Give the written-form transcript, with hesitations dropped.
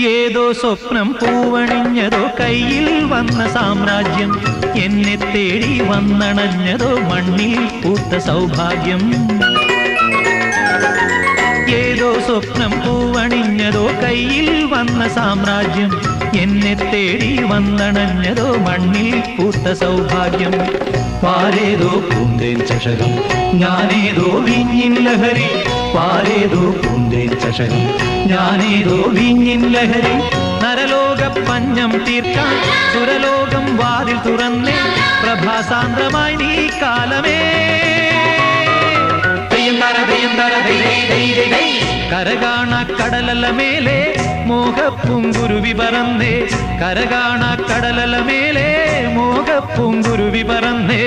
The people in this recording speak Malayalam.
ഏതോ സ്വപ്നം പൂവണിഞ്ഞതോ കയ്യിൽ വന്ന സാമ്രാജ്യം, എന്നെ തേടി വന്നണഞ്ഞതോ മണ്ണിൽ പൂത്ത സൗഭാഗ്യം. ഏതോ സ്വപ്നം പൂവണിഞ്ഞതോ കയ്യിൽ വന്ന സാമ്രാജ്യം, എന്നെ തേടി വന്നണഞ്ഞതോ മണ്ണിൽ പൂത്ത സൗഭാഗ്യം. പാലേതോ പൂന്തേൻ ചഷകം, ഞാനേതോ വീഞ്ഞിൻ ലഹരി. പാലേതോ പൂന്തേൻ ചഷകം, ഞാനേതോ വീഞ്ഞിൻ ലഹരി. നരലോക പഞ്ഞം തീർക്കാൻ സുരലോകം വാതിൽ തുറന്നേ, പ്രഭാസാന്ദ്രമായി നീ കാലമേ. കരകാണ കടലല മേലെ മോഹപ്പൂങ്കുരുവി പറന്നേ, കരകാണ കടലല മേലെ മോഹപ്പൂങ്കുരുവി പറന്നേ.